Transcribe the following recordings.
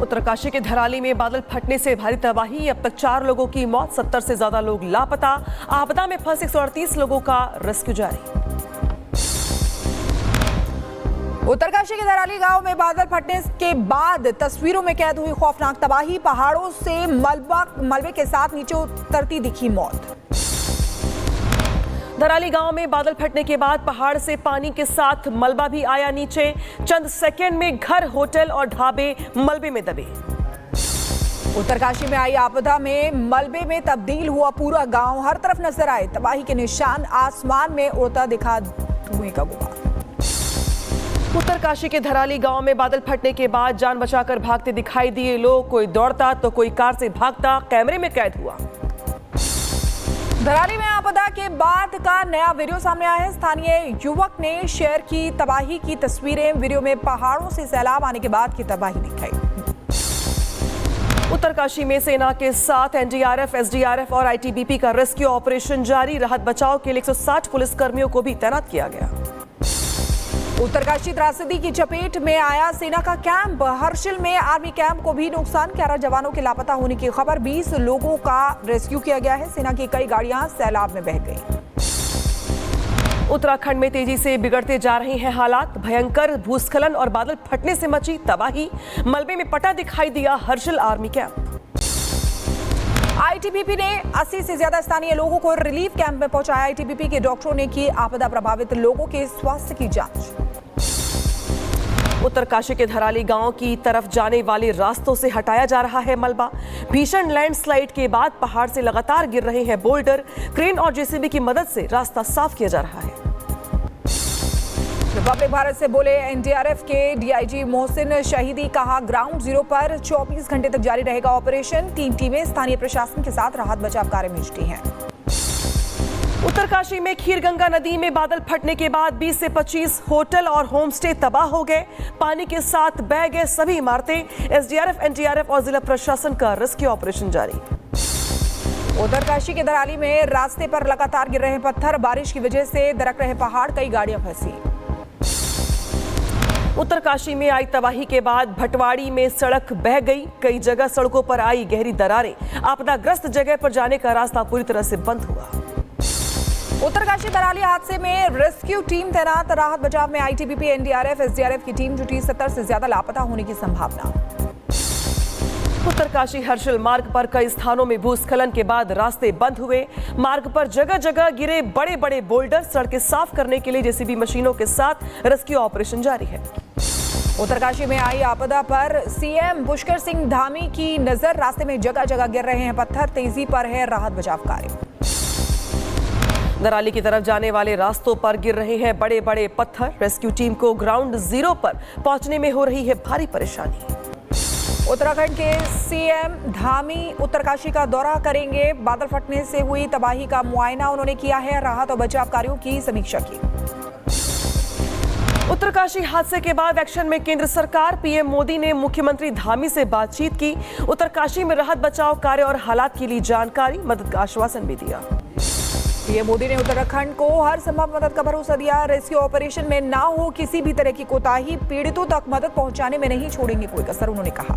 उत्तरकाशी के धराली में बादल फटने से भारी तबाही। अब तक 4 लोगों की मौत, 70 से ज्यादा लोग लापता। आपदा में फंसे 138 लोगों का रेस्क्यू जारी। उत्तरकाशी के धराली गांव में बादल फटने के बाद तस्वीरों में कैद हुई खौफनाक तबाही। पहाड़ों से मलबे के साथ नीचे उतरती दिखी मौत। धराली गांव में बादल फटने के बाद पहाड़ से पानी के साथ मलबा भी आया नीचे। चंद सेकंड में घर, होटल और ढाबे मलबे में दबे। उत्तरकाशी में आई आपदा में मलबे में तब्दील हुआ पूरा गांव। हर तरफ नजर आए तबाही के निशान। आसमान में उड़ता दिखा धुएं का गुबार। उत्तरकाशी के धराली गांव में बादल फटने के बाद जान बचाकर भागते दिखाई दिए लोग। कोई दौड़ता तो कोई कार से भागता, कैमरे में कैद हुआ। धराली में आपदा के बाद का नया वीडियो सामने आया है। स्थानीय युवक ने शेयर की तबाही की तस्वीरें। वीडियो में पहाड़ों से सैलाब आने के बाद की तबाही दिखाई। उत्तरकाशी में सेना के साथ एनडीआरएफ, एसडीआरएफ और आईटीबीपी का रेस्क्यू ऑपरेशन जारी। राहत बचाव के लिए 160 पुलिसकर्मियों को भी तैनात किया गया। उत्तरकाशी त्रासदी की चपेट में आया सेना का कैंप। हर्षिल में आर्मी कैंप को भी नुकसान। 11 जवानों के लापता होने की खबर। 20 लोगों का रेस्क्यू किया गया है। सेना की कई गाड़ियां सैलाब में बह गई। उत्तराखंड में तेजी से बिगड़ते जा रहे हैं हालात। भयंकर भूस्खलन और बादल फटने से मची तबाही। मलबे में पटा दिखाई दिया हर्षिल आर्मी कैंप। आईटीबीपी ने 80 से ज्यादा स्थानीय लोगों को रिलीफ कैंप में पहुंचाया। आईटीबीपी के डॉक्टरों ने की आपदा प्रभावित लोगों के स्वास्थ्य की जांच। उत्तरकाशी के धराली गांव की तरफ जाने वाले रास्तों से हटाया जा रहा है मलबा। भीषण लैंडस्लाइड के बाद पहाड़ से लगातार गिर रहे हैं बोल्डर। क्रेन और जेसीबी की मदद से रास्ता साफ किया जा रहा है। रिपब्लिक भारत से बोले एनडीआरएफ के डीआईजी मोहसिन शहीदी। कहा ग्राउंड जीरो पर 24 घंटे तक जारी रहेगा ऑपरेशन। 3 टीमें स्थानीय प्रशासन के साथ राहत बचाव कार्य में जुटी हैं। उत्तरकाशी में खीरगंगा नदी में बादल फटने के बाद 20 से 25 होटल और होमस्टे तबाह हो गए। पानी के साथ बह गए सभी इमारतें। एसडीआरएफ, एनडीआरएफ और जिला प्रशासन का रेस्क्यू ऑपरेशन जारी। उत्तरकाशी के धराली में रास्ते पर लगातार गिर रहे पत्थर। बारिश की वजह से दरक रहे पहाड़। कई गाड़ियां फंसी। उत्तरकाशी में आई तबाही के बाद भटवाड़ी में सड़क बह गई। कई जगह सड़कों पर आई गहरी दरारें। आपदाग्रस्त जगह पर जाने का रास्ता पूरी तरह से बंद हुआ। उत्तरकाशी धराली हादसे में रेस्क्यू टीम तैनात। राहत बचाव में आईटीबीपी, एनडीआरएफ, एसडीआरएफ की टीम जुटी। 70 से ज्यादा लापता होने की संभावना। उत्तरकाशी हर्षिल मार्ग पर कई स्थानों में भूस्खलन के बाद रास्ते बंद हुए। मार्ग पर जगह जगह गिरे बड़े बड़े बोल्डर। सड़कें साफ करने के लिए जेसीबी मशीनों के साथ रेस्क्यू ऑपरेशन जारी है। उत्तरकाशी में आई आपदा पर सीएम पुष्कर सिंह धामी की नजर। रास्ते में जगह जगह गिर रहे हैं पत्थर। तेजी पर है राहत बचाव कार्य। धराली की तरफ जाने वाले रास्तों पर गिर रहे हैं बड़े बड़े पत्थर। रेस्क्यू टीम को ग्राउंड जीरो पर पहुंचने में हो रही है भारी परेशानी। उत्तराखंड के सीएम धामी उत्तरकाशी का दौरा करेंगे। बादल फटने से हुई तबाही का मुआयना उन्होंने किया है। राहत और बचाव कार्यों की समीक्षा की। उत्तरकाशी हादसे के बाद एक्शन में केंद्र सरकार। पीएम मोदी ने मुख्यमंत्री धामी से बातचीत की। उत्तरकाशी में राहत बचाव कार्य और हालात के लिए जानकारी, मदद का आश्वासन भी दिया। पीएम मोदी ने उत्तराखंड को हर संभव मदद का भरोसा दिया। रेस्क्यू ऑपरेशन में ना हो किसी भी तरह की कोताही। पीड़ितों तक मदद पहुंचाने में नहीं छोड़ेंगे कोई कसर, उन्होंने कहा।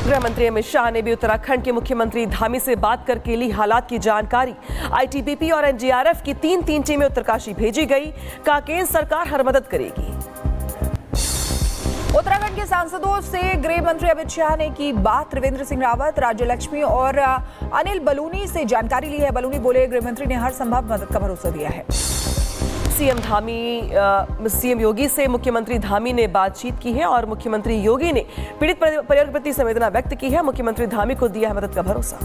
गृह मंत्री अमित शाह ने भी उत्तराखंड के मुख्यमंत्री धामी से बात करके ली हालात की जानकारी। आईटीबीपी और एनडीआरएफ की 3 टीमें उत्तरकाशी भेजी गई। कहा केंद्र सरकार हर मदद करेगी। उत्तराखंड के सांसदों से गृह मंत्री अमित शाह ने की बात। त्रिवेंद्र सिंह रावत, राज्यलक्ष्मी और अनिल बलूनी से जानकारी ली है। बलूनी बोले गृह मंत्री ने हर संभव मदद का भरोसा दिया है। सीएम योगी से मुख्यमंत्री धामी ने बातचीत की है और मुख्यमंत्री योगी ने पीड़ित परिवार के प्रति संवेदना व्यक्त की है। मुख्यमंत्री धामी को दिया है मदद का भरोसा।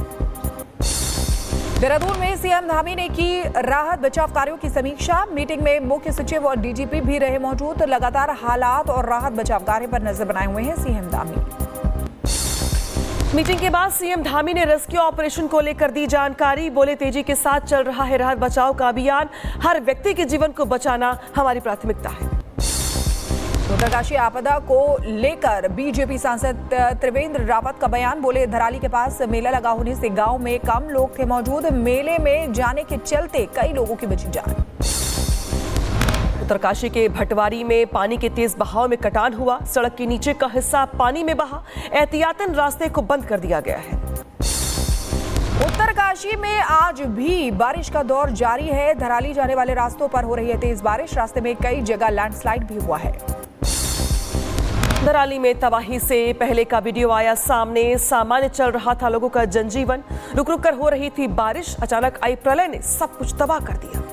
देहरादून में सीएम धामी ने की राहत बचाव कार्यों की समीक्षा। मीटिंग में मुख्य सचिव और डीजीपी भी रहे मौजूद। लगातार हालात और राहत बचाव कार्य पर नजर बनाए हुए हैं सीएम धामी। मीटिंग के बाद सीएम धामी ने रेस्क्यू ऑपरेशन को लेकर दी जानकारी। बोले तेजी के साथ चल रहा है राहत बचाव का अभियान। हर व्यक्ति के जीवन को बचाना हमारी प्राथमिकता है। उत्तरकाशी आपदा को लेकर बीजेपी सांसद त्रिवेंद्र रावत का बयान। बोले धराली के पास मेला लगा होने से गांव में कम लोग थे मौजूद। मेले में जाने के चलते कई लोगों की बची जान। उत्तरकाशी के भटवारी में पानी के तेज बहाव में कटान हुआ। सड़क के नीचे का हिस्सा पानी में बहा। एहतियातन रास्ते को बंद कर दिया गया है। उत्तरकाशी में आज भी बारिश का दौर जारी है। धराली जाने वाले रास्तों पर हो रही है तेज बारिश। रास्ते में कई जगह लैंडस्लाइड भी हुआ है। धराली में तबाही से पहले का वीडियो आया सामने। सामान्य चल रहा था लोगों का जनजीवन। रुक रुक कर हो रही थी बारिश। अचानक आई प्रलय ने सब कुछ तबाह कर दिया।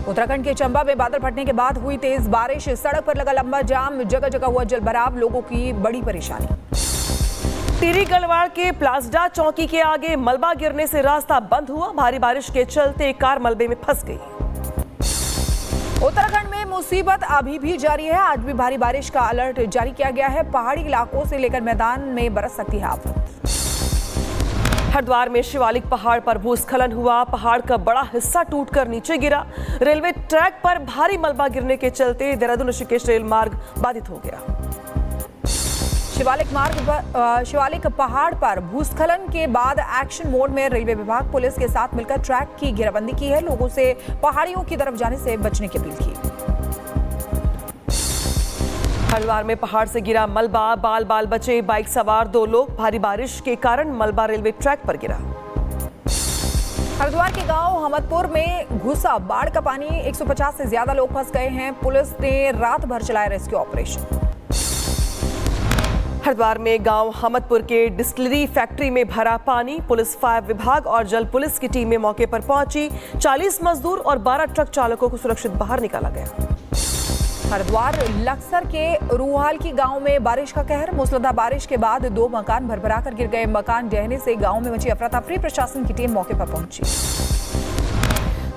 उत्तराखंड के चंबा में बादल फटने के बाद हुई तेज बारिश। सड़क पर लगा लंबा जाम। जगह जगह हुआ जलभराव। लोगों की बड़ी परेशानी। टिहरी गढ़वाल के प्लासडा चौकी के आगे मलबा गिरने से रास्ता बंद हुआ। भारी बारिश के चलते एक कार मलबे में फंस गई। उत्तराखंड में मुसीबत अभी भी जारी है। आज भी भारी बारिश का अलर्ट जारी किया गया है। पहाड़ी इलाकों से लेकर मैदान में बरस सकती है आफत। हरिद्वार में शिवालिक पहाड़ पर भूस्खलन हुआ। पहाड़ का बड़ा हिस्सा टूटकर नीचे गिरा। रेलवे ट्रैक पर भारी मलबा गिरने के चलते देहरादून ऋषिकेश रेल मार्ग बाधित हो गया। शिवालिक पहाड़ पर भूस्खलन के बाद एक्शन मोड में रेलवे विभाग पुलिस के साथ मिलकर ट्रैक की घेराबंदी की है। लोगों से पहाड़ियों की तरफ जाने से बचने की अपील की। हरिद्वार में पहाड़ से गिरा मलबा। बाल बाल बचे बाइक सवार 2 लोग। भारी बारिश के कारण मलबा रेलवे ट्रैक पर गिरा। हरिद्वार के गांव हमदपुर में घुसा बाढ़ का पानी। 150 से ज्यादा लोग फंस गए हैं। पुलिस ने रात भर चलाया रेस्क्यू ऑपरेशन। हरिद्वार में गांव हमदपुर के डिस्टिलरी फैक्ट्री में भरा पानी। पुलिस, फायर विभाग और जल पुलिस की टीमें मौके पर पहुंची। 40 मजदूर और 12 ट्रक चालकों को सुरक्षित बाहर निकाला गया। हरिद्वार लक्सर के रूहाल की गांव में बारिश का कहर। मूसलाधार बारिश के बाद 2 मकान भरभरा कर गिर गए। मकान ढहने से गांव में मची अफरा तफरी। प्रशासन की टीम मौके पर पहुंची।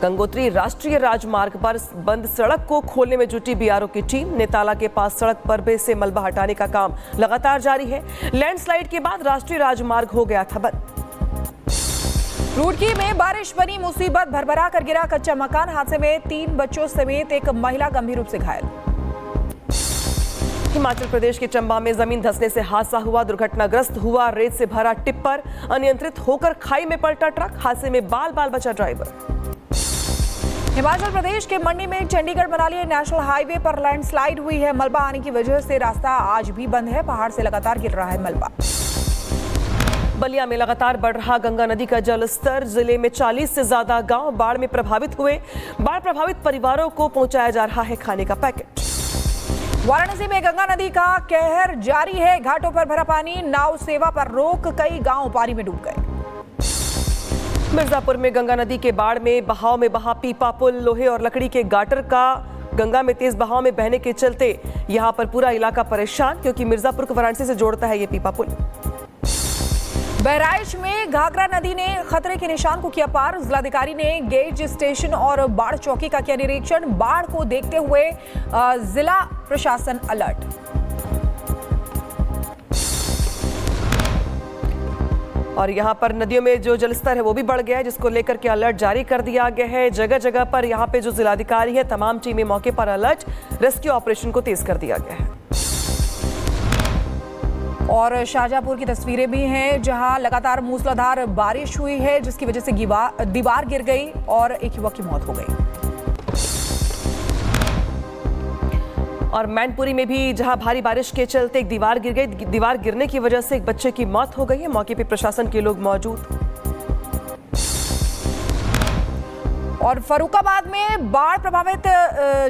गंगोत्री राष्ट्रीय राजमार्ग पर बंद सड़क को खोलने में जुटी बीआरओ की टीम। नेताला के पास सड़क पर से मलबा हटाने का काम लगातार जारी है। लैंडस्लाइड के बाद राष्ट्रीय राजमार्ग हो गया था बंद। रुड़की में बारिश बनी मुसीबत। भरभरा कर गिरा कच्चा मकान। हादसे में 3 बच्चों समेत एक महिला गंभीर रूप से घायल। हिमाचल प्रदेश के चंबा में जमीन धंसने से हादसा हुआ। दुर्घटनाग्रस्त हुआ रेत से भरा टिप्पर। अनियंत्रित होकर खाई में पलटा ट्रक। हादसे में बाल बाल बचा ड्राइवर। हिमाचल प्रदेश के मंडी में चंडीगढ़ मनाली नेशनल हाईवे पर लैंडस्लाइड हुई है। मलबा आने की वजह से रास्ता आज भी बंद है। पहाड़ से लगातार गिर रहा है मलबा। बलिया में लगातार बढ़ रहा गंगा नदी का जलस्तर। जिले में 40 से ज्यादा गांव बाढ़ में प्रभावित हुए। बाढ़ प्रभावित परिवारों को पहुंचाया जा रहा है खाने का पैकेट। वाराणसी में गंगा नदी का कहर जारी है। घाटों पर भरा पानी। नाव सेवा पर रोक। कई गांव पानी में डूब गए। मिर्जापुर में गंगा नदी के बाढ़ में बहाव में बहा पीपा पुल। लोहे और लकड़ी के गाटर का गंगा में तेज बहाव में बहने के चलते यहां पर पूरा इलाका परेशान, क्योंकि मिर्जापुर को वाराणसी से जोड़ता है ये पीपा पुल। बहराइच में घाघरा नदी ने खतरे के निशान को किया पार। जिलाधिकारी ने गेज स्टेशन और बाढ़ चौकी का किया निरीक्षण। बाढ़ को देखते हुए जिला प्रशासन अलर्ट। और यहां पर नदियों में जो जलस्तर है वो भी बढ़ गया है, जिसको लेकर के अलर्ट जारी कर दिया गया है। जगह जगह पर यहां पे जो जिलाधिकारी है तमाम टीमें मौके पर अलर्ट। रेस्क्यू ऑपरेशन को तेज कर दिया गया है। और शाहजहांपुर की तस्वीरें भी हैं, जहां लगातार मूसलाधार बारिश हुई है, जिसकी वजह से दीवार गिर गई और एक युवक की मौत हो गई। और मैनपुरी में भी जहां भारी बारिश के चलते एक दीवार गिर गई। दीवार गिरने की वजह से एक बच्चे की मौत हो गई है। मौके पर प्रशासन के लोग मौजूद। और फरुखाबाद में बाढ़ प्रभावित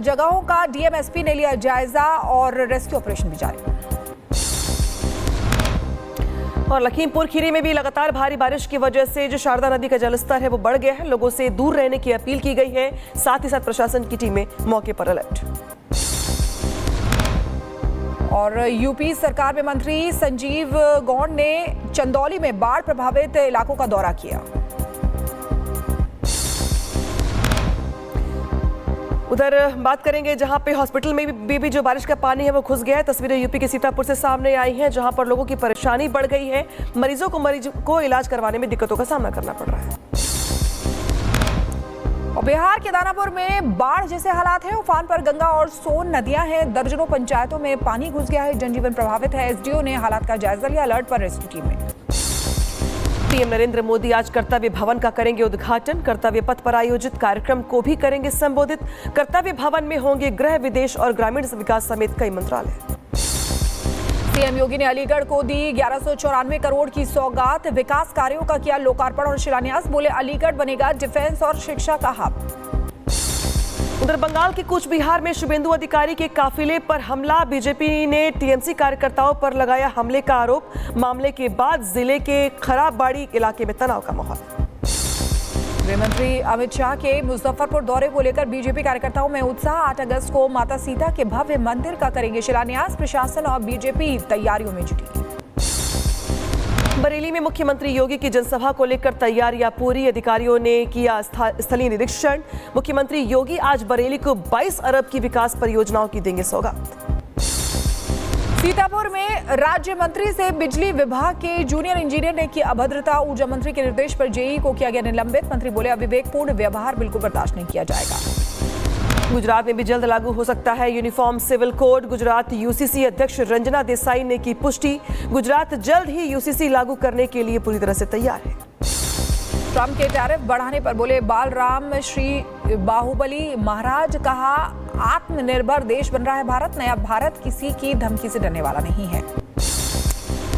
जगहों का डीएम-एसपी ने लिया जायजा और रेस्क्यू ऑपरेशन भी जारी। और लखीमपुर खीरी में भी लगातार भारी बारिश की वजह से जो शारदा नदी का जलस्तर है वो बढ़ गया है। लोगों से दूर रहने की अपील की गई है। साथ ही साथ प्रशासन की टीमें मौके पर अलर्ट। और यूपी सरकार में मंत्री संजीव गौड़ ने चंदौली में बाढ़ प्रभावित इलाकों का दौरा किया। उधर बात करेंगे जहां पे हॉस्पिटल में भी जो बारिश का पानी है वो घुस गया है। तस्वीरें यूपी के सीतापुर से सामने आई हैं, जहां पर लोगों की परेशानी बढ़ गई है। मरीजों को इलाज करवाने में दिक्कतों का सामना करना पड़ रहा है। और बिहार के दानापुर में बाढ़ जैसे हालात हैं। उफान पर गंगा और सोन नदियां हैं। दर्जनों पंचायतों में पानी घुस गया है। जनजीवन प्रभावित है। एसडीओ ने हालात का जायजा लिया। अलर्ट पर रेस्क्यू टीमें। पीएम नरेंद्र मोदी आज कर्तव्य भवन का करेंगे उद्घाटन। कर्तव्य पथ पर आयोजित कार्यक्रम को भी करेंगे संबोधित। कर्तव्य भवन में होंगे गृह, विदेश और ग्रामीण विकास समेत कई मंत्रालय। सीएम योगी ने अलीगढ़ को दी 1194 करोड़ की सौगात। विकास कार्यों का किया लोकार्पण और शिलान्यास। बोले अलीगढ़ बनेगा डिफेंस और शिक्षा का हब। उधर बंगाल के कूच बिहार में शुभेंदु अधिकारी के काफिले पर हमला। बीजेपी ने टीएमसी कार्यकर्ताओं पर लगाया हमले का आरोप। मामले के बाद जिले के खराबबाड़ी इलाके में तनाव का माहौल। गृह मंत्री अमित शाह के मुजफ्फरपुर दौरे को लेकर बीजेपी कार्यकर्ताओं में उत्साह। 8 अगस्त को माता सीता के भव्य मंदिर का करेंगे शिलान्यास। प्रशासन और बीजेपी तैयारियों में जुटी। बरेली में मुख्यमंत्री योगी की जनसभा को लेकर तैयारियां पूरी। अधिकारियों ने किया स्थलीय निरीक्षण। मुख्यमंत्री योगी आज बरेली को 22 अरब की विकास परियोजनाओं की देंगे सौगात। सीतापुर में राज्य मंत्री से बिजली विभाग के जूनियर इंजीनियर ने की अभद्रता। ऊर्जा मंत्री के निर्देश पर जेई को किया गया निलंबित। मंत्री बोले अविवेकपूर्ण व्यवहार बिल्कुल बर्दाश्त नहीं किया जाएगा। गुजरात में भी जल्द लागू हो सकता है uniform civil code. Gujarat UCC अध्यक्ष रंजना देसाई ने की पुष्टि। गुजरात जल्द ही यूसीसी लागू करने के लिए पूरी तरह से तैयार है। ट्रंप के टैरिफ बढ़ाने पर बोले बालराम श्री बाहुबली महाराज। कहा आत्मनिर्भर देश बन रहा है भारत। नया भारत किसी की धमकी से डरने वाला नहीं है।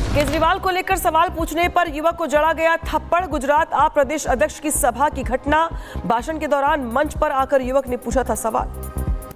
केजरीवाल को लेकर सवाल पूछने पर युवक को जड़ा गया थप्पड़। गुजरात आप प्रदेश अध्यक्ष की सभा की घटना। भाषण के दौरान मंच पर आकर युवक ने पूछा था सवाल।